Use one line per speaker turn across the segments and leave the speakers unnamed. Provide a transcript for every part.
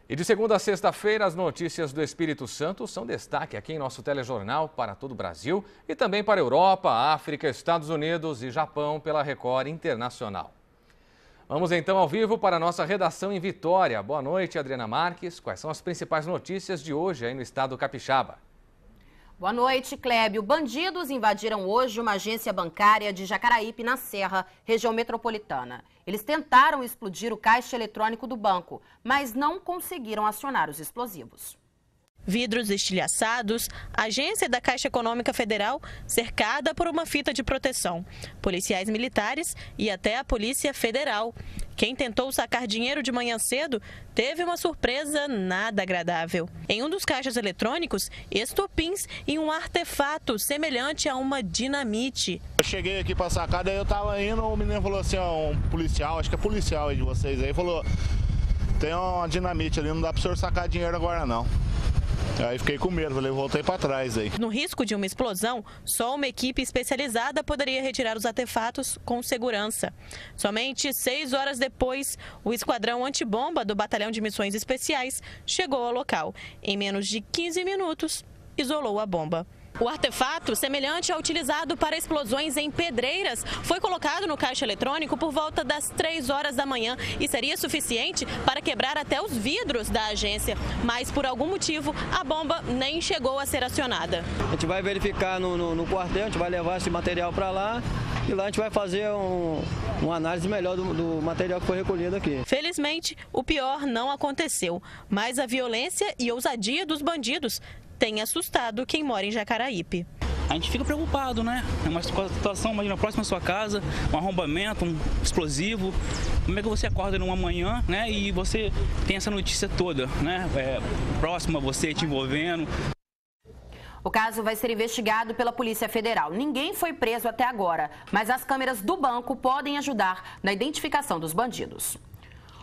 E de segunda a sexta-feira, as notícias do Espírito Santo são destaque aqui em nosso telejornal para todo o Brasil e também para a Europa, África, Estados Unidos e Japão pela Record Internacional. Vamos então ao vivo para a nossa redação em Vitória. Boa noite, Adriana Marques. Quais são as principais notícias de hoje aí no estado capixaba?
Boa noite, Clébio. Bandidos invadiram hoje uma agência bancária de Jacaraípe, na Serra, região metropolitana. Eles tentaram explodir o caixa eletrônico do banco, mas não conseguiram acionar os explosivos.
Vidros estilhaçados, agência da Caixa Econômica Federal cercada por uma fita de proteção, policiais militares e até a Polícia Federal. Quem tentou sacar dinheiro de manhã cedo teve uma surpresa nada agradável. Em um dos caixas eletrônicos, estopins e um artefato semelhante a uma dinamite.
Eu cheguei aqui para sacar, daí eu tava indo, o menino falou assim, ó, um policial, acho que é policial aí de vocês aí, falou, tem uma dinamite ali, não dá para o senhor sacar dinheiro agora não. Aí fiquei com medo, voltei para trás aí.
No risco de uma explosão, só uma equipe especializada poderia retirar os artefatos com segurança. Somente 6 horas depois, o esquadrão antibomba do Batalhão de Missões Especiais chegou ao local. Em menos de 15 minutos, isolou a bomba. O artefato, semelhante ao utilizado para explosões em pedreiras, foi colocado no caixa eletrônico por volta das 3 horas da manhã e seria suficiente para quebrar até os vidros da agência. Mas, por algum motivo, a bomba nem chegou a ser acionada.
A gente vai verificar no quartel, a gente vai levar esse material para lá e lá a gente vai fazer uma análise melhor do material que foi recolhido aqui.
Felizmente, o pior não aconteceu, mas a violência e ousadia dos bandidos tem assustado quem mora em Jacaraípe.
A gente fica preocupado, né? É uma situação, imagina, próxima à sua casa, um arrombamento, um explosivo. Como é que você acorda numa manhã, né? E você tem essa notícia toda, né? Próxima a você, te envolvendo.
O caso vai ser investigado pela Polícia Federal. Ninguém foi preso até agora, mas as câmeras do banco podem ajudar na identificação dos bandidos.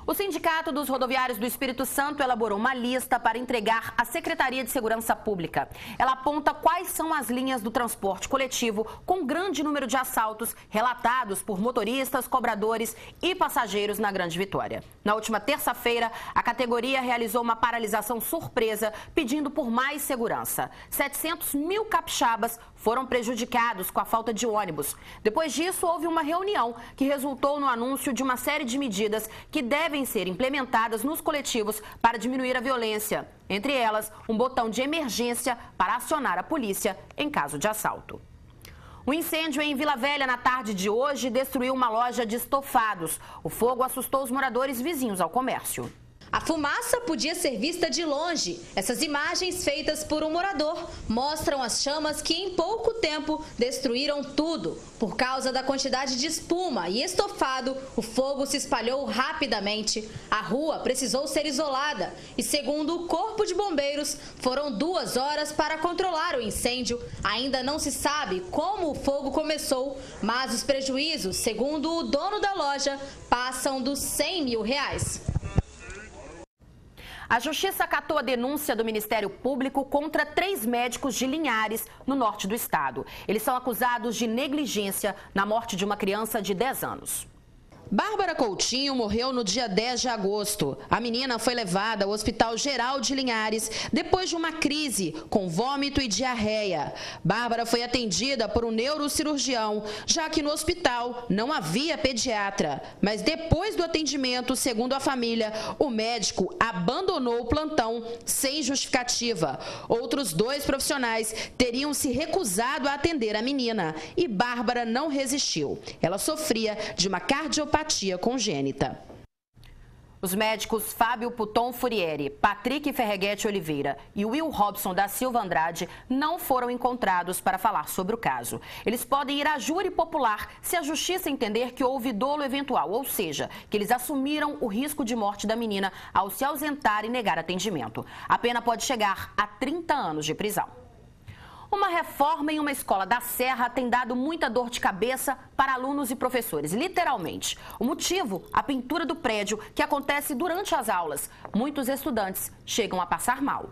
O Sindicato dos Rodoviários do Espírito Santo elaborou uma lista para entregar à Secretaria de Segurança Pública. Ela aponta quais são as linhas do transporte coletivo com grande número de assaltos relatados por motoristas, cobradores e passageiros na Grande Vitória. Na última terça-feira, a categoria realizou uma paralisação surpresa pedindo por mais segurança. 700 mil capixabas foram prejudicados com a falta de ônibus. Depois disso, houve uma reunião que resultou no anúncio de uma série de medidas que devem ser implementadas nos coletivos para diminuir a violência. Entre elas, um botão de emergência para acionar a polícia em caso de assalto. Um incêndio em Vila Velha na tarde de hoje destruiu uma loja de estofados. O fogo assustou os moradores vizinhos ao comércio.
A fumaça podia ser vista de longe. Essas imagens feitas por um morador mostram as chamas que em pouco tempo destruíram tudo. Por causa da quantidade de espuma e estofado, o fogo se espalhou rapidamente. A rua precisou ser isolada e, segundo o Corpo de Bombeiros, foram 2 horas para controlar o incêndio. Ainda não se sabe como o fogo começou, mas os prejuízos, segundo o dono da loja, passam dos R$100 mil.
A Justiça acatou a denúncia do Ministério Público contra 3 médicos de Linhares, no norte do estado. Eles são acusados de negligência na morte de uma criança de 10 anos. Bárbara Coutinho morreu no dia 10 de agosto. A menina foi levada ao Hospital Geral de Linhares depois de uma crise com vômito e diarreia. Bárbara foi atendida por um neurocirurgião, já que no hospital não havia pediatra. Mas depois do atendimento, segundo a família, o médico abandonou o plantão sem justificativa. Outros 2 profissionais teriam se recusado a atender a menina e Bárbara não resistiu. Ela sofria de uma cardiopatia congênita. Os médicos Fábio Puton Furieri, Patrick Ferreguete Oliveira e Will Robson da Silva Andrade não foram encontrados para falar sobre o caso. Eles podem ir à júri popular se a justiça entender que houve dolo eventual, ou seja, que eles assumiram o risco de morte da menina ao se ausentar e negar atendimento. A pena pode chegar a 30 anos de prisão. Uma reforma em uma escola da Serra tem dado muita dor de cabeça para alunos e professores, literalmente. O motivo, a pintura do prédio, que acontece durante as aulas. Muitos estudantes chegam a passar mal.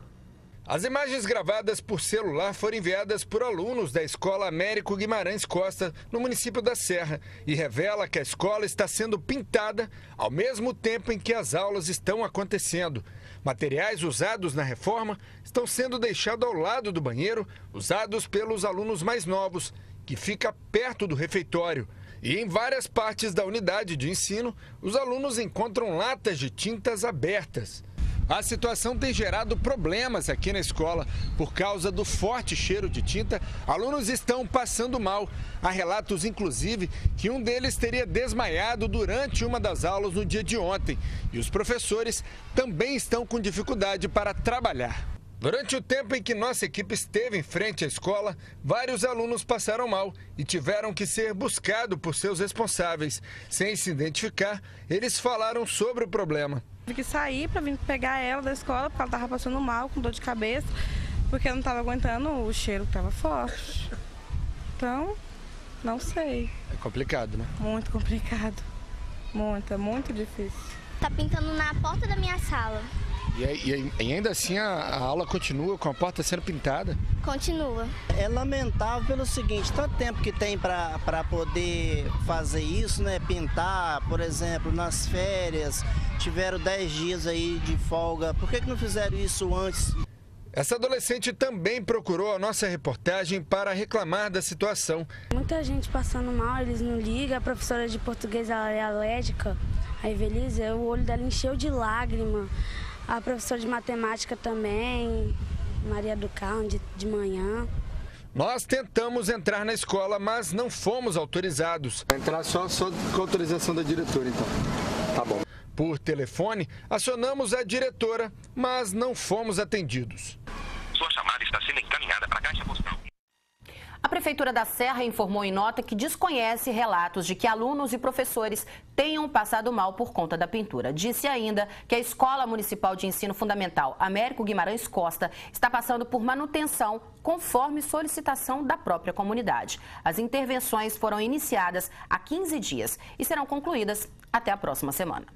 As imagens gravadas por celular foram enviadas por alunos da Escola Américo Guimarães Costa, no município da Serra, e revela que a escola está sendo pintada ao mesmo tempo em que as aulas estão acontecendo. Materiais usados na reforma estão sendo deixados ao lado do banheiro, usados pelos alunos mais novos, que fica perto do refeitório. E em várias partes da unidade de ensino, os alunos encontram latas de tintas abertas. A situação tem gerado problemas aqui na escola. Por causa do forte cheiro de tinta, alunos estão passando mal. Há relatos, inclusive, que um deles teria desmaiado durante uma das aulas no dia de ontem. E os professores também estão com dificuldade para trabalhar. Durante o tempo em que nossa equipe esteve em frente à escola, vários alunos passaram mal e tiveram que ser buscados por seus responsáveis. Sem se identificar, eles falaram sobre o problema.
Tive que sair para vir pegar ela da escola, porque ela estava passando mal, com dor de cabeça, porque eu não estava aguentando o cheiro que estava forte. Então, não sei.
É complicado, né?
Muito complicado. Muito difícil.
Tá pintando na porta da minha sala.
E ainda assim a aula continua com a porta sendo pintada?
Continua.
É lamentável pelo seguinte, tanto tempo que tem para poder fazer isso, né? Pintar, por exemplo, nas férias, tiveram 10 dias aí de folga. Por que não fizeram isso antes?
Essa adolescente também procurou a nossa reportagem para reclamar da situação.
Muita gente passando mal, eles não ligam, a professora de português ela é alérgica, a Evelise, o olho dela encheu de lágrima. A professora de matemática também, Maria do Carmo, de manhã.
Nós tentamos entrar na escola, mas não fomos autorizados.
Entrar só com autorização da diretora, então. Tá bom.
Por telefone, acionamos a diretora, mas não fomos atendidos.
Sua chamada está sendo encaminhada para a caixa postal.
A Prefeitura da Serra informou em nota que desconhece relatos de que alunos e professores tenham passado mal por conta da pintura. Disse ainda que a Escola Municipal de Ensino Fundamental Américo Guimarães Costa está passando por manutenção conforme solicitação da própria comunidade. As intervenções foram iniciadas há 15 dias e serão concluídas até a próxima semana.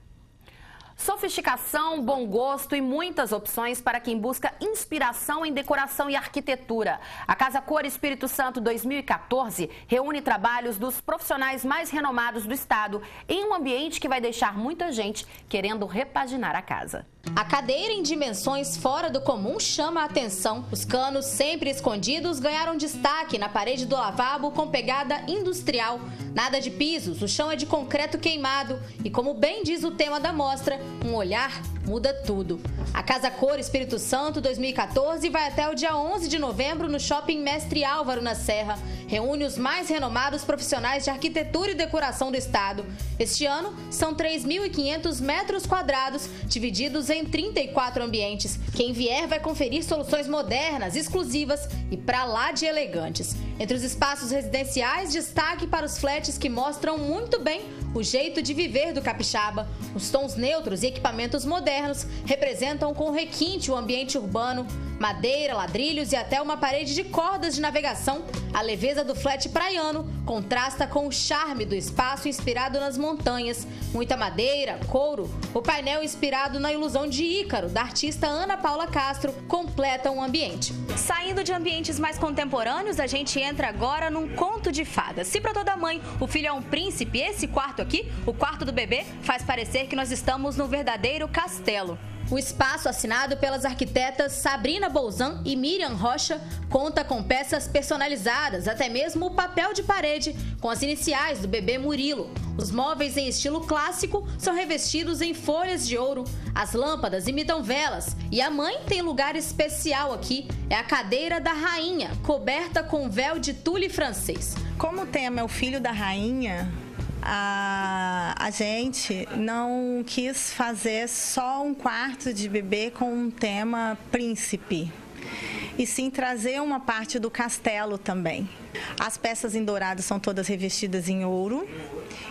Sofisticação, bom gosto e muitas opções para quem busca inspiração em decoração e arquitetura. A Casa Cor Espírito Santo 2014 reúne trabalhos dos profissionais mais renomados do estado em um ambiente que vai deixar muita gente querendo repaginar a casa.
A cadeira em dimensões fora do comum chama a atenção. Os canos sempre escondidos ganharam destaque na parede do lavabo com pegada industrial. Nada de pisos, o chão é de concreto queimado e, como bem diz o tema da mostra, um olhar muda tudo. A Casa Cor Espírito Santo 2014 vai até o dia 11 de novembro no Shopping Mestre Álvaro, na Serra. Reúne os mais renomados profissionais de arquitetura e decoração do estado. Este ano, são 3.500 metros quadrados, divididos em 34 ambientes. Quem vier vai conferir soluções modernas, exclusivas e pra lá de elegantes. Entre os espaços residenciais, destaque para os flats que mostram muito bem o jeito de viver do capixaba. Os tons neutros e equipamentos modernos representam com requinte o ambiente urbano. Madeira, ladrilhos e até uma parede de cordas de navegação. A leveza do flat praiano contrasta com o charme do espaço inspirado nas montanhas. Muita madeira, couro, o painel inspirado na ilusão de Ícaro, da artista Ana Paula Castro, completam o ambiente.
Saindo de ambientes mais contemporâneos, a gente entra agora num conto de fadas. Se para toda mãe o filho é um príncipe, esse quarto aqui, o quarto do bebê, faz parecer que nós estamos num verdadeiro castelo.
O espaço, assinado pelas arquitetas Sabrina Bolzan e Miriam Rocha, conta com peças personalizadas, até mesmo o papel de parede com as iniciais do bebê Murilo. Os móveis em estilo clássico são revestidos em folhas de ouro. As lâmpadas imitam velas e a mãe tem lugar especial aqui. É a cadeira da rainha, coberta com véu de tule francês.
Como o tema é o filho da rainha, a gente não quis fazer só um quarto de bebê com um tema príncipe, e sim trazer uma parte do castelo também. As peças em dourado são todas revestidas em ouro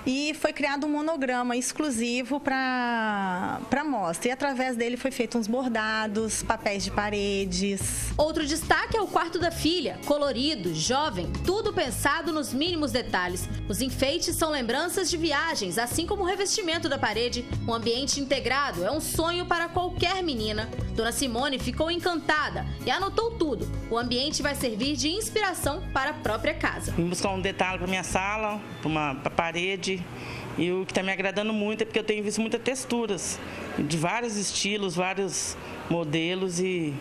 e foi criado um monograma exclusivo para a mostra. E através dele foi feito uns bordados, papéis de paredes.
Outro destaque é o quarto da filha, colorido, jovem, tudo pensado nos mínimos detalhes. Os enfeites são lembranças de viagens, assim como o revestimento da parede. Um ambiente integrado é um sonho para qualquer menina. Dona Simone ficou encantada e anotou tudo. O ambiente vai servir de inspiração para a própria casa.
Vim buscar um detalhe para minha sala, para a parede. E o que está me agradando muito é porque eu tenho visto muitas texturas, de vários estilos, vários modelos, e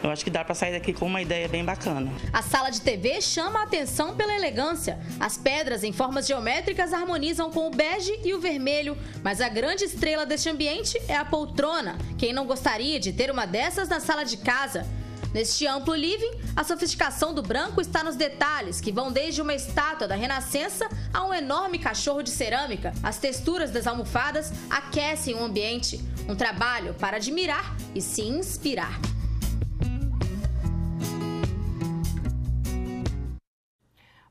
eu acho que dá para sair daqui com uma ideia bem bacana.
A sala de TV chama a atenção pela elegância. As pedras em formas geométricas harmonizam com o bege e o vermelho, mas a grande estrela deste ambiente é a poltrona. Quem não gostaria de ter uma dessas na sala de casa? Neste amplo living, a sofisticação do branco está nos detalhes, que vão desde uma estátua da Renascença a um enorme cachorro de cerâmica. As texturas das almofadas aquecem o ambiente. Um trabalho para admirar e se inspirar.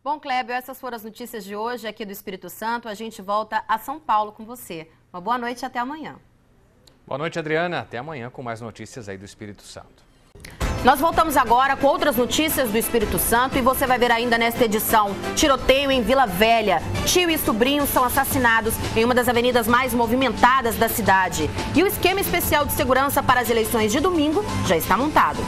Bom, Clébio, essas foram as notícias de hoje aqui do Espírito Santo. A gente volta a São Paulo com você. Uma boa noite e até amanhã.
Boa noite, Adriana. Até amanhã com mais notícias aí do Espírito Santo.
Nós voltamos agora com outras notícias do Espírito Santo e você vai ver ainda nesta edição: tiroteio em Vila Velha. Tio e sobrinho são assassinados em uma das avenidas mais movimentadas da cidade. E o esquema especial de segurança para as eleições de domingo já está montado.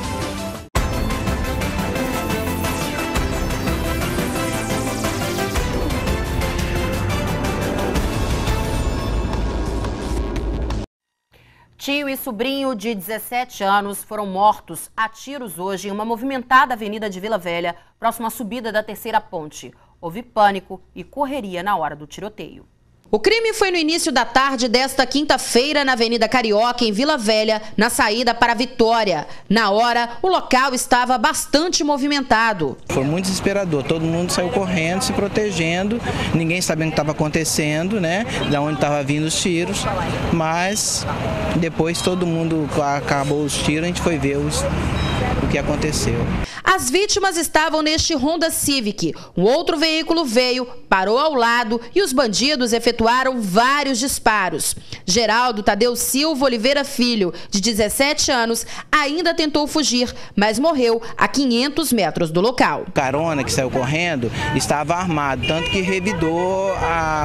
Tio e sobrinho de 17 anos foram mortos a tiros hoje em uma movimentada avenida de Vila Velha, próxima à subida da Terceira Ponte. Houve pânico e correria na hora do tiroteio. O crime foi no início da tarde desta quinta-feira na Avenida Carioca, em Vila Velha, na saída para Vitória. Na hora, o local estava bastante movimentado.
Foi muito desesperador, todo mundo saiu correndo, se protegendo, ninguém sabendo o que estava acontecendo, né? De onde estavam vindo os tiros, mas depois todo mundo acabou os tiros, a gente foi ver o que aconteceu.
As vítimas estavam neste Honda Civic. Um outro veículo veio, parou ao lado e os bandidos efetuaram vários disparos. Geraldo Tadeu Silva Oliveira Filho, de 17 anos, ainda tentou fugir, mas morreu a 500 metros do local.
O carona que saiu correndo estava armado, tanto que revidou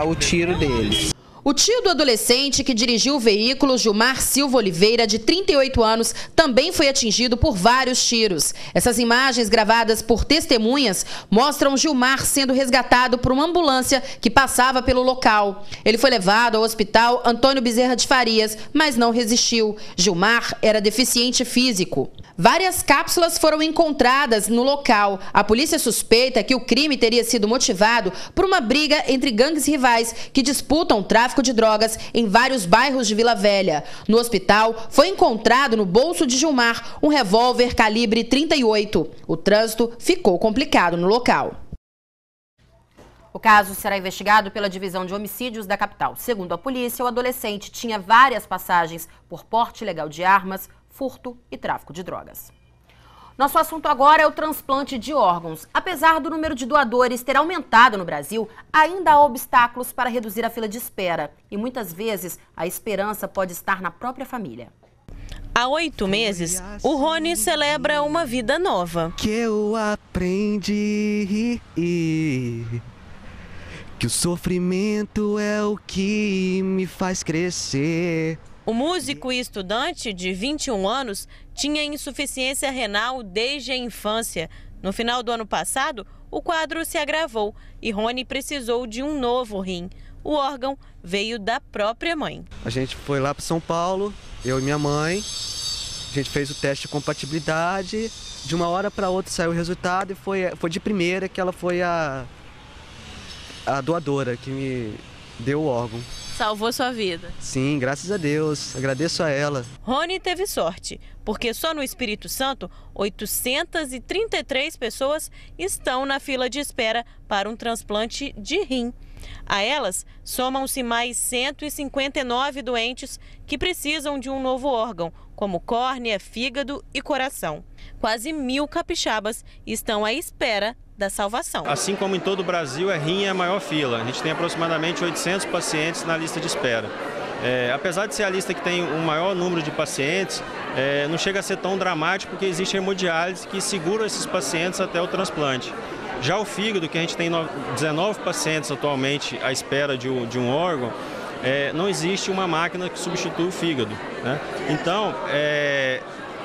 o tiro deles.
O tio do adolescente que dirigiu o veículo, Gilmar Silva Oliveira, de 38 anos, também foi atingido por vários tiros. Essas imagens gravadas por testemunhas mostram Gilmar sendo resgatado por uma ambulância que passava pelo local. Ele foi levado ao hospital Antônio Bezerra de Farias, mas não resistiu. Gilmar era deficiente físico. Várias cápsulas foram encontradas no local. A polícia suspeita que o crime teria sido motivado por uma briga entre gangues rivais que disputam o tráfico de drogas em vários bairros de Vila Velha. No hospital, foi encontrado no bolso de Gilmar um revólver calibre 38. O trânsito ficou complicado no local. O caso será investigado pela Divisão de Homicídios da capital. Segundo a polícia, o adolescente tinha várias passagens por porte ilegal de armas, furto e tráfico de drogas. Nosso assunto agora é o transplante de órgãos. Apesar do número de doadores ter aumentado no Brasil, ainda há obstáculos para reduzir a fila de espera. E muitas vezes a esperança pode estar na própria família.
Há 8 meses, o Rony celebra uma vida nova.
Que eu aprendi que o sofrimento é o que me faz crescer.
O músico e estudante de 21 anos tinha insuficiência renal desde a infância. No final do ano passado, o quadro se agravou e Rony precisou de um novo rim. O órgão veio da própria mãe.
A gente foi lá para São Paulo, eu e minha mãe. A gente fez o teste de compatibilidade. De uma hora para outra saiu o resultado e foi de primeira que ela foi a doadora que me deu o órgão.
Salvou sua vida.
Sim, graças a Deus. Agradeço a ela.
Rony teve sorte, porque só no Espírito Santo, 833 pessoas estão na fila de espera para um transplante de rim. A elas, somam-se mais 159 doentes que precisam de um novo órgão, como córnea, fígado e coração. Quase 1000 capixabas estão à espera da salvação.
Assim como em todo o Brasil, a rim é a maior fila. A gente tem aproximadamente 800 pacientes na lista de espera. Apesar de ser a lista que tem o maior número de pacientes, não chega a ser tão dramático porque existe a hemodiálise que segura esses pacientes até o transplante. Já o fígado, que a gente tem 19 pacientes atualmente à espera de um órgão, não existe uma máquina que substitui o fígado, né? Então,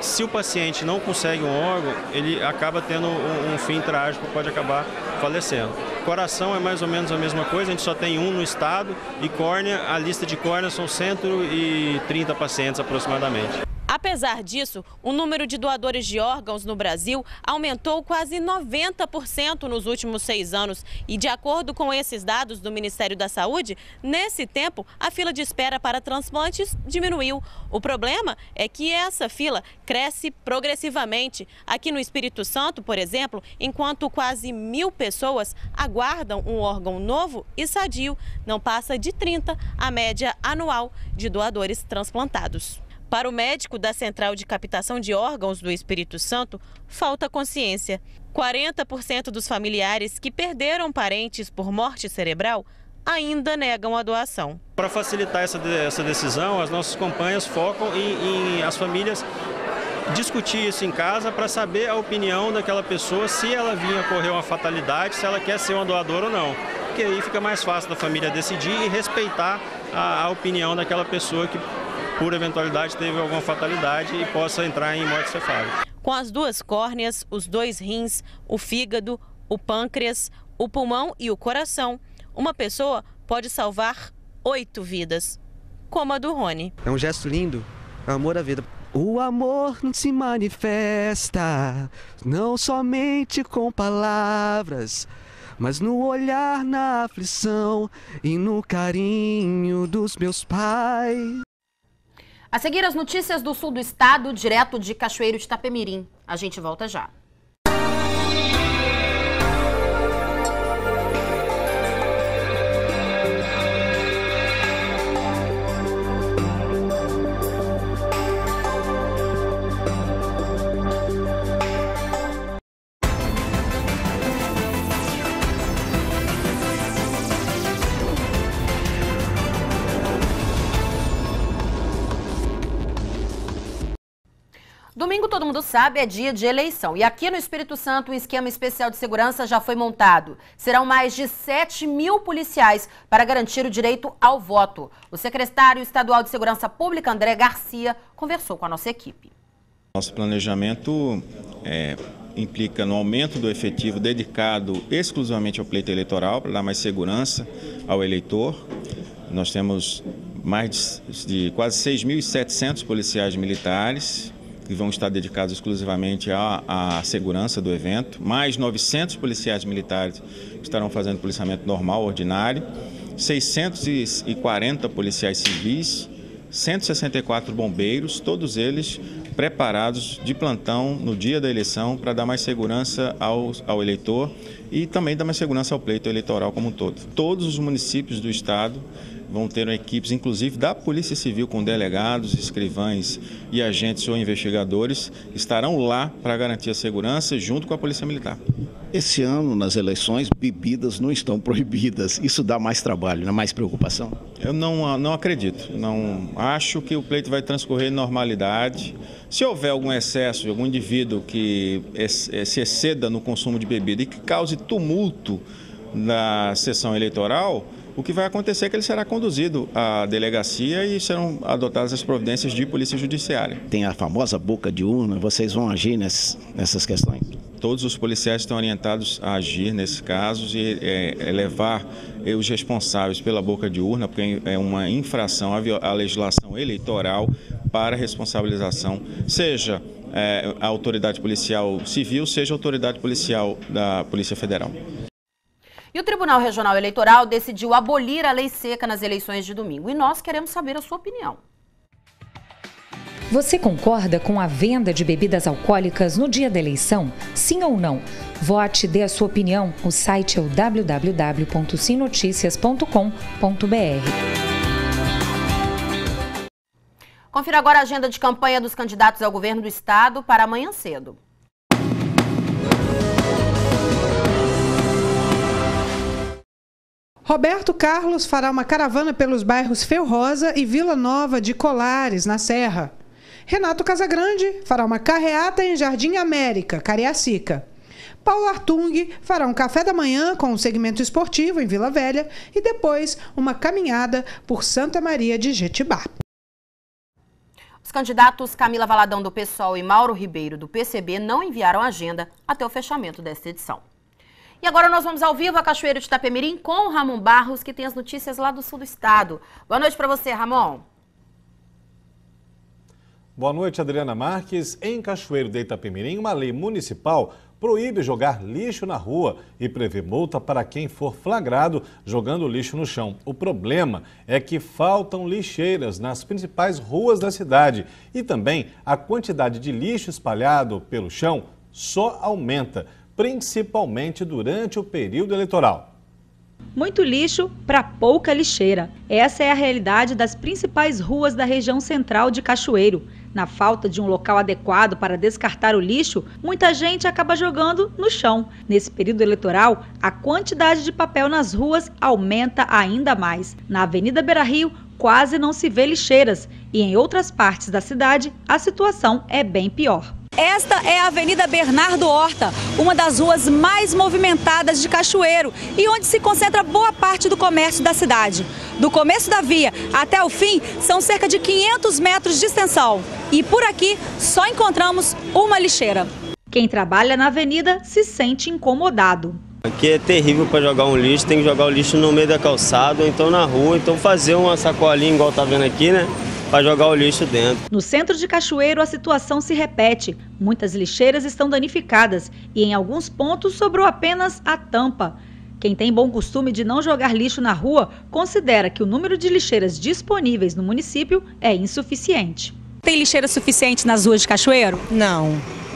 se o paciente não consegue um órgão, ele acaba tendo um fim trágico, pode acabar falecendo. Coração é mais ou menos a mesma coisa, a gente só tem um no estado, e córnea, a lista de córnea são 130 pacientes aproximadamente.
Apesar disso, o número de doadores de órgãos no Brasil aumentou quase 90% nos últimos 6 anos. E de acordo com esses dados do Ministério da Saúde, nesse tempo, a fila de espera para transplantes diminuiu. O problema é que essa fila cresce progressivamente. Aqui no Espírito Santo, por exemplo, enquanto quase 1.000 pessoas aguardam um órgão novo e sadio, não passa de 30 a média anual de doadores transplantados. Para o médico da Central de Captação de Órgãos do Espírito Santo, falta consciência. 40% dos familiares que perderam parentes por morte cerebral ainda negam a doação.
Para facilitar essa decisão, as nossas campanhas focam em as famílias discutir isso em casa para saber a opinião daquela pessoa, se ela vinha correr uma fatalidade, se ela quer ser uma doadora ou não. Porque aí fica mais fácil da família decidir e respeitar a opinião daquela pessoa que, por eventualidade, teve alguma fatalidade e possa entrar em morte cefálica.
Com as 2 córneas, os 2 rins, o fígado, o pâncreas, o pulmão e o coração, uma pessoa pode salvar 8 vidas, como a do Rony.
É um gesto lindo, é o amor à vida. O amor se manifesta não somente com palavras, mas no olhar, na aflição e no carinho dos meus pais.
A seguir, as notícias do sul do estado, direto de Cachoeiro de Itapemirim. A gente volta já. Domingo, todo mundo sabe, é dia de eleição. E aqui no Espírito Santo, um esquema especial de segurança já foi montado. Serão mais de 7.000 policiais para garantir o direito ao voto. O secretário estadual de Segurança Pública, André Garcia, conversou com a nossa equipe.
Nosso planejamento implica no aumento do efetivo dedicado exclusivamente ao pleito eleitoral, para dar mais segurança ao eleitor. Nós temos mais de quase 6.700 policiais militares, que vão estar dedicados exclusivamente à segurança do evento, mais 900 policiais militares que estarão fazendo policiamento normal, ordinário, 640 policiais civis, 164 bombeiros, todos eles preparados de plantão no dia da eleição para dar mais segurança ao eleitor e também dar mais segurança ao pleito eleitoral como um todo. Todos os municípios do estado vão ter equipes, inclusive da Polícia Civil, com delegados, escrivães e agentes ou investigadores, estarão lá para garantir a segurança junto com a Polícia Militar.
Esse ano, nas eleições, bebidas não estão proibidas. Isso dá mais trabalho, não é mais preocupação?
Eu não acredito. Não acho que o pleito vai transcorrer em normalidade. Se houver algum excesso de algum indivíduo que se exceda no consumo de bebida e que cause tumulto na sessão eleitoral, o que vai acontecer é que ele será conduzido à delegacia e serão adotadas as providências de polícia judiciária.
Tem a famosa boca de urna, vocês vão agir nessas questões?
Todos os policiais estão orientados a agir nesses casos e levar os responsáveis pela boca de urna, porque é uma infração à legislação eleitoral, para responsabilização, seja a autoridade policial civil, seja a autoridade policial da Polícia Federal.
E o Tribunal Regional Eleitoral decidiu abolir a lei seca nas eleições de domingo. E nós queremos saber a sua opinião.
Você concorda com a venda de bebidas alcoólicas no dia da eleição? Sim ou não? Vote e dê a sua opinião. O site é o www.simnoticias.com.br.
Confira agora a agenda de campanha dos candidatos ao governo do estado para amanhã cedo.
Roberto Carlos fará uma caravana pelos bairros Felrosa e Vila Nova de Colares, na Serra. Renato Casagrande fará uma carreata em Jardim América, Cariacica. Paulo Artung fará um café da manhã com o segmento esportivo em Vila Velha e depois uma caminhada por Santa Maria de Jetibá.
Os candidatos Camila Valadão do PSOL e Mauro Ribeiro do PCB não enviaram agenda até o fechamento desta edição. E agora nós vamos ao vivo a Cachoeiro de Itapemirim com o Ramon Barros, que tem as notícias lá do sul do estado. Boa noite para você, Ramon.
Boa noite, Adriana Marques. Em Cachoeiro de Itapemirim, uma lei municipal proíbe jogar lixo na rua e prevê multa para quem for flagrado jogando lixo no chão. O problema é que faltam lixeiras nas principais ruas da cidade e também a quantidade de lixo espalhado pelo chão só aumenta, principalmente durante o período eleitoral.
Muito lixo para pouca lixeira. Essa é a realidade das principais ruas da região central de Cachoeiro. Na falta de um local adequado para descartar o lixo, muita gente acaba jogando no chão. Nesse período eleitoral, a quantidade de papel nas ruas aumenta ainda mais. Na Avenida Beira-Rio, quase não se vê lixeiras e em outras partes da cidade, a situação é bem pior.
Esta é a Avenida Bernardo Horta, uma das ruas mais movimentadas de Cachoeiro e onde se concentra boa parte do comércio da cidade. Do começo da via até o fim, são cerca de 500 metros de extensão. E por aqui só encontramos uma lixeira.
Quem trabalha na avenida se sente incomodado.
Aqui é terrível para jogar um lixo, tem que jogar o lixo no meio da calçada ou então na rua, então fazer uma sacolinha igual tá vendo aqui, né? Para jogar o lixo dentro.
No centro de Cachoeiro, a situação se repete. Muitas lixeiras estão danificadas e em alguns pontos sobrou apenas a tampa. Quem tem bom costume de não jogar lixo na rua considera que o número de lixeiras disponíveis no município é insuficiente.
Tem lixeira suficiente nas ruas de Cachoeiro?
Não,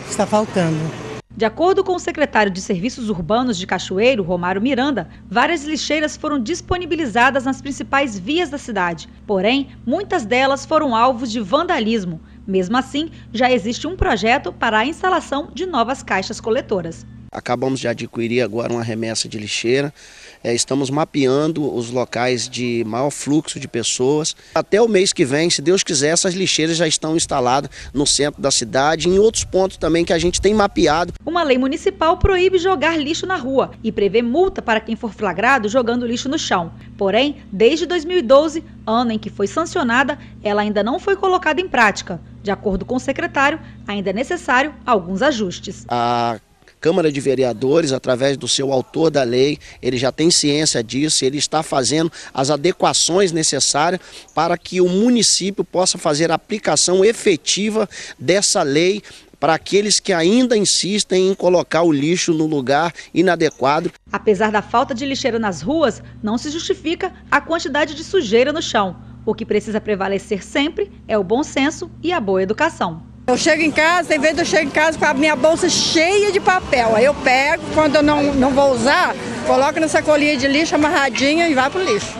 está faltando.
De acordo com o secretário de Serviços Urbanos de Cachoeiro, Romário Miranda, várias lixeiras foram disponibilizadas nas principais vias da cidade. Porém, muitas delas foram alvos de vandalismo. Mesmo assim, já existe um projeto para a instalação de novas caixas coletoras.
Acabamos de adquirir agora uma remessa de lixeira. Estamos mapeando os locais de maior fluxo de pessoas. Até o mês que vem, se Deus quiser, essas lixeiras já estão instaladas no centro da cidade e em outros pontos também que a gente tem mapeado.
Uma lei municipal proíbe jogar lixo na rua e prevê multa para quem for flagrado jogando lixo no chão. Porém, desde 2012, ano em que foi sancionada, ela ainda não foi colocada em prática. De acordo com o secretário, ainda é necessário alguns ajustes.
A Câmara de Vereadores, através do seu autor da lei, ele já tem ciência disso, ele está fazendo as adequações necessárias para que o município possa fazer a aplicação efetiva dessa lei para aqueles que ainda insistem em colocar o lixo no lugar inadequado.
Apesar da falta de lixeira nas ruas, não se justifica a quantidade de sujeira no chão. O que precisa prevalecer sempre é o bom senso e a boa educação.
Eu chego em casa, tem vezes eu chego em casa com a minha bolsa cheia de papel. Aí eu pego, quando eu não vou usar, coloco na sacolinha de lixo amarradinha e vai pro lixo.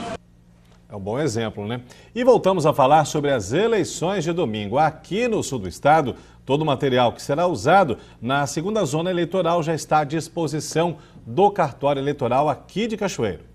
É um bom exemplo, né? E voltamos a falar sobre as eleições de domingo. Aqui no sul do estado, todo o material que será usado na segunda zona eleitoral já está à disposição do cartório eleitoral aqui de Cachoeiro.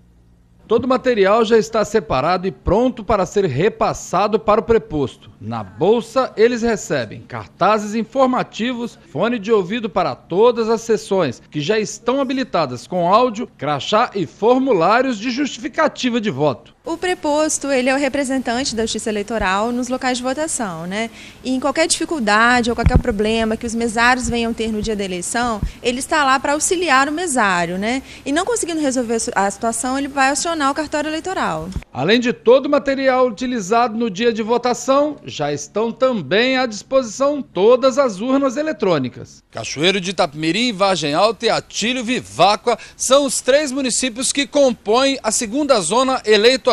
Todo o material já está separado e pronto para ser repassado para o preposto. Na bolsa, eles recebem cartazes informativos, fone de ouvido para todas as sessões, que já estão habilitadas com áudio, crachá e formulários de justificativa de voto.
O preposto, ele é o representante da Justiça Eleitoral nos locais de votação, né? E em qualquer dificuldade ou qualquer problema que os mesários venham ter no dia da eleição, ele está lá para auxiliar o mesário, né? E não conseguindo resolver a situação, ele vai acionar o cartório eleitoral.
Além de todo o material utilizado no dia de votação, já estão também à disposição todas as urnas eletrônicas.
Cachoeiro de Itapemirim, Vargem Alta e Atílio Viváqua são os 3 municípios que compõem a segunda zona eleitoral.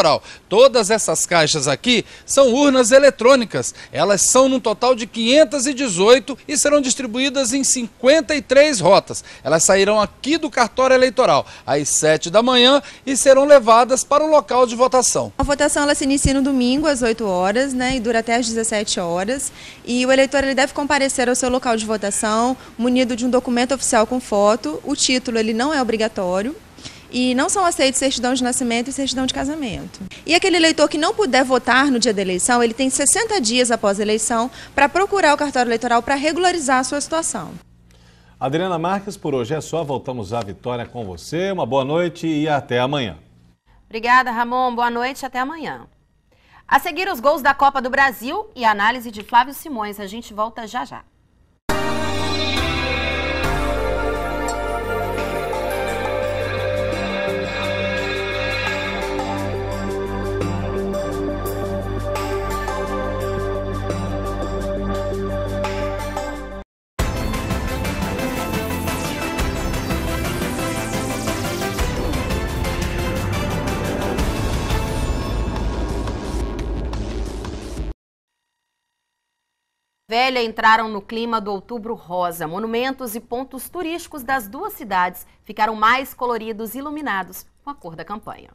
Todas essas caixas aqui são urnas eletrônicas. Elas são num total de 518 e serão distribuídas em 53 rotas. Elas sairão aqui do cartório eleitoral às 7 da manhã e serão levadas para o local de votação.
A votação ela se inicia no domingo às 8 horas, né, e dura até às 17 horas. E o eleitor ele deve comparecer ao seu local de votação munido de um documento oficial com foto. O título ele não é obrigatório. e não são aceitos certidão de nascimento e certidão de casamento. E aquele eleitor que não puder votar no dia da eleição, ele tem 60 dias após a eleição para procurar o cartório eleitoral para regularizar a sua situação.
Adriana Marques, por hoje é só. Voltamos à Vitória com você. Uma boa noite e até amanhã.
Obrigada, Ramon. Boa noite e até amanhã. A seguir, os gols da Copa do Brasil e a análise de Flávio Simões. A gente volta já já. Velha entraram no clima do Outubro Rosa. Monumentos e pontos turísticos das duas cidades ficaram mais coloridos e iluminados com a cor da campanha.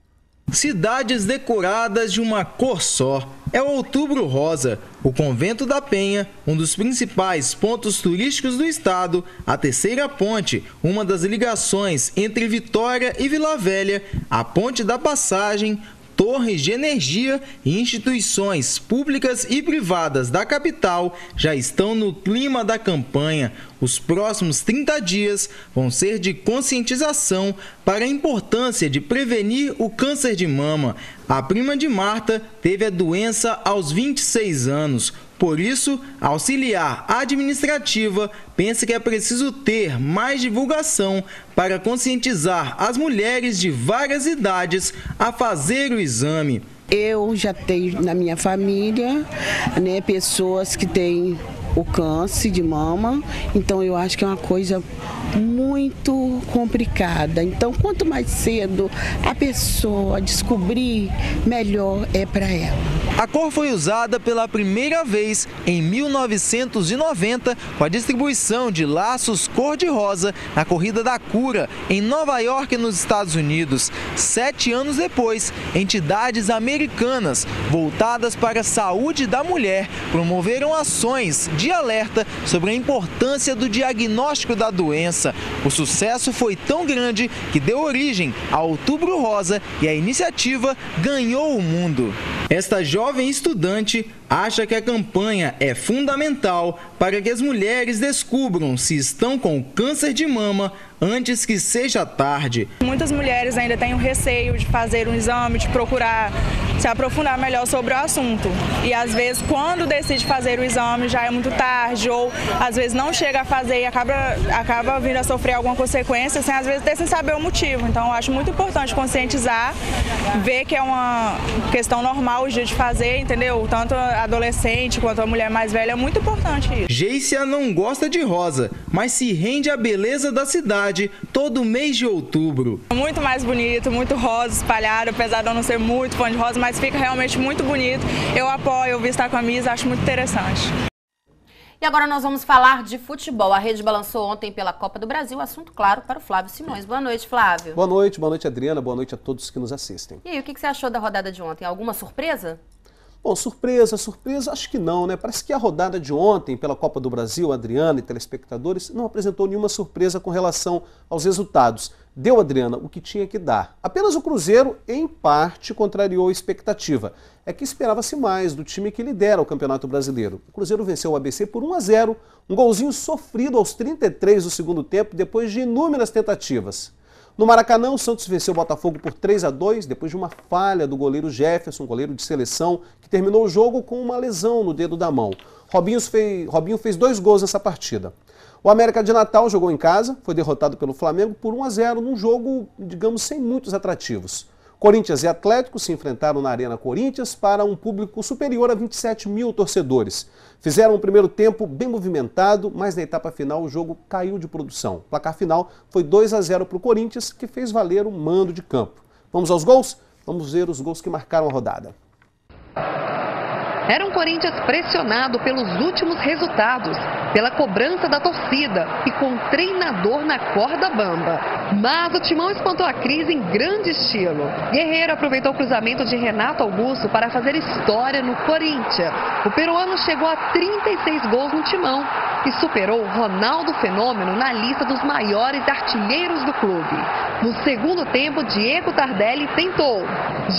Cidades decoradas de uma cor só. É o Outubro Rosa. O Convento da Penha, um dos principais pontos turísticos do estado, a Terceira Ponte, uma das ligações entre Vitória e Vila Velha, a Ponte da Passagem, torres de energia e instituições públicas e privadas da capital já estão no clima da campanha. Os próximos 30 dias vão ser de conscientização para a importância de prevenir o câncer de mama. A prima de Marta teve a doença aos 26 anos. Por isso, a auxiliar administrativa pensa que é preciso ter mais divulgação para conscientizar as mulheres de várias idades a fazer o exame.
Eu já tenho na minha família, pessoas que têm o câncer de mama, então eu acho que é uma coisa muito complicada. Então, quanto mais cedo a pessoa descobrir, melhor é para ela.
A cor foi usada pela primeira vez em 1990 com a distribuição de laços cor-de-rosa na Corrida da Cura, em Nova York, nos Estados Unidos. 7 anos depois, entidades americanas voltadas para a saúde da mulher promoveram ações de alerta sobre a importância do diagnóstico da doença. O sucesso foi tão grande que deu origem ao Outubro Rosa e a iniciativa ganhou o mundo. Esta jovem estudante acha que a campanha é fundamental para que as mulheres descubram se estão com câncer de mama antes que seja tarde.
Muitas mulheres ainda têm o receio de fazer um exame, de procurar se aprofundar melhor sobre o assunto. E às vezes, quando decide fazer o exame, já é muito tarde, ou às vezes não chega a fazer e acaba vindo a sofrer alguma consequência, às vezes até sem saber o motivo. Então, eu acho muito importante conscientizar, ver que é uma questão normal de fazer, entendeu? Tanto a adolescente quanto a mulher mais velha, é muito importante isso.
Geisia não gosta de rosa, mas se rende à beleza da cidade todo mês de outubro.
Muito mais bonito, muito rosa espalhado, apesar de eu não ser muito fã de rosa, mas fica realmente muito bonito. Eu apoio, eu visto a camisa, acho muito interessante.
E agora nós vamos falar de futebol. A rede balançou ontem pela Copa do Brasil, assunto claro para o Flávio Simões. Boa noite, Flávio.
Boa noite, Adriana, boa noite a todos que nos assistem.
E aí, o que você achou da rodada de ontem? Alguma surpresa?
Bom, surpresa, acho que não, né? Parece que a rodada de ontem pela Copa do Brasil, Adriana e telespectadores, não apresentou nenhuma surpresa com relação aos resultados. Deu, Adriana, o que tinha que dar. Apenas o Cruzeiro, em parte, contrariou a expectativa. É que esperava-se mais do time que lidera o Campeonato Brasileiro. O Cruzeiro venceu o ABC por 1-0, um golzinho sofrido aos 33 do segundo tempo, depois de inúmeras tentativas. No Maracanã, o Santos venceu o Botafogo por 3-2, depois de uma falha do goleiro Jefferson, goleiro de seleção, que terminou o jogo com uma lesão no dedo da mão. Robinho fez 2 gols nessa partida. O América de Natal jogou em casa, foi derrotado pelo Flamengo por 1-0, num jogo, digamos, sem muitos atrativos. Corinthians e Atlético se enfrentaram na Arena Corinthians para um público superior a 27 mil torcedores. Fizeram um primeiro tempo bem movimentado, mas na etapa final o jogo caiu de produção. O placar final foi 2-0 para o Corinthians, que fez valer o mando de campo. Vamos aos gols? Vamos ver os gols que marcaram a rodada.
Era um Corinthians pressionado pelos últimos resultados, pela cobrança da torcida e com o treinador na corda bamba. Mas o Timão espantou a crise em grande estilo. Guerreiro aproveitou o cruzamento de Renato Augusto para fazer história no Corinthians. O peruano chegou a 36 gols no Timão. e superou Ronaldo Fenômeno na lista dos maiores artilheiros do clube. No segundo tempo, Diego Tardelli tentou.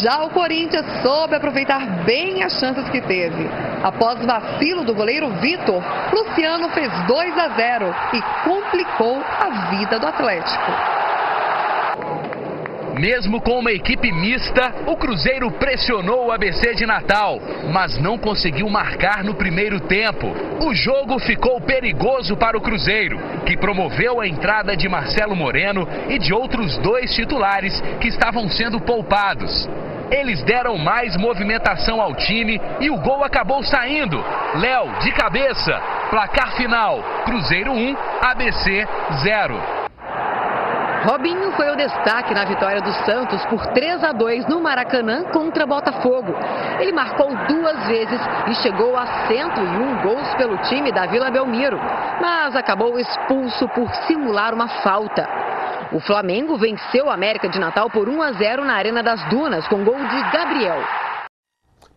Já o Corinthians soube aproveitar bem as chances que teve. Após o vacilo do goleiro Vitor, Luciano fez 2-0 e complicou a vida do Atlético.
Mesmo com uma equipe mista, o Cruzeiro pressionou o ABC de Natal, mas não conseguiu marcar no primeiro tempo. O jogo ficou perigoso para o Cruzeiro, que promoveu a entrada de Marcelo Moreno e de outros 2 titulares que estavam sendo poupados. Eles deram mais movimentação ao time e o gol acabou saindo. Léo, de cabeça. Placar final, Cruzeiro 1, ABC 0.
Robinho foi o destaque na vitória do Santos por 3-2 no Maracanã contra Botafogo. Ele marcou 2 vezes e chegou a 101 gols pelo time da Vila Belmiro, mas acabou expulso por simular uma falta. O Flamengo venceu o América de Natal por 1-0 na Arena das Dunas, com gol de Gabriel.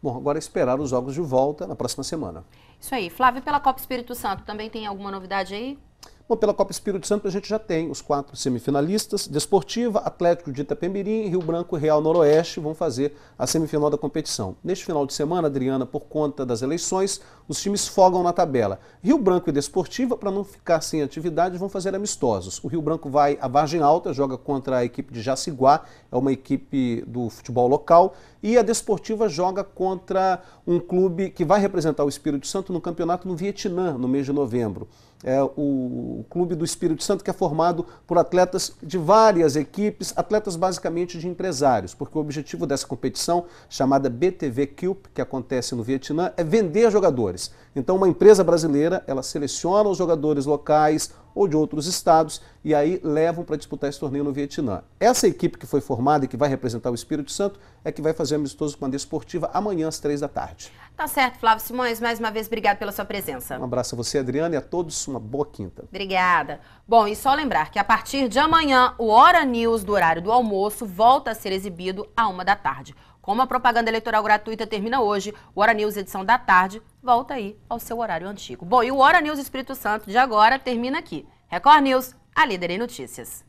Bom, agora esperar os jogos de volta na próxima semana.
Isso aí. Flávio, pela Copa Espírito Santo, também tem alguma novidade aí?
Bom, pela Copa Espírito Santo a gente já tem os 4 semifinalistas. Desportiva, Atlético de Itapemirim, Rio Branco e Real Noroeste vão fazer a semifinal da competição. Neste final de semana, Adriana, por conta das eleições, os times folgam na tabela. Rio Branco e Desportiva, para não ficar sem atividade, vão fazer amistosos. O Rio Branco vai à Vargem Alta, joga contra a equipe de Jaciguá, é uma equipe do futebol local. E a Desportiva joga contra um clube que vai representar o Espírito Santo no campeonato no Vietnã, no mês de novembro. É o Clube do Espírito Santo, que é formado por atletas de várias equipes, atletas basicamente de empresários, porque o objetivo dessa competição, chamada BTV Cup, que acontece no Vietnã, é vender jogadores. Então uma empresa brasileira, ela seleciona os jogadores locais ou de outros estados e aí levam para disputar esse torneio no Vietnã. Essa equipe que foi formada e que vai representar o Espírito Santo é que vai fazer amistoso com a Desportiva amanhã às 3 da tarde.
Tá certo, Flávio Simões, mais uma vez, obrigado pela sua presença.
Um abraço a você, Adriana, e a todos uma boa quinta.
Obrigada. Bom, e só lembrar que a partir de amanhã, o Hora News do horário do almoço volta a ser exibido à 1 da tarde. Como a propaganda eleitoral gratuita termina hoje, o Hora News edição da tarde volta aí ao seu horário antigo. Bom, e o Hora News Espírito Santo de agora termina aqui. Record News, a líder em notícias.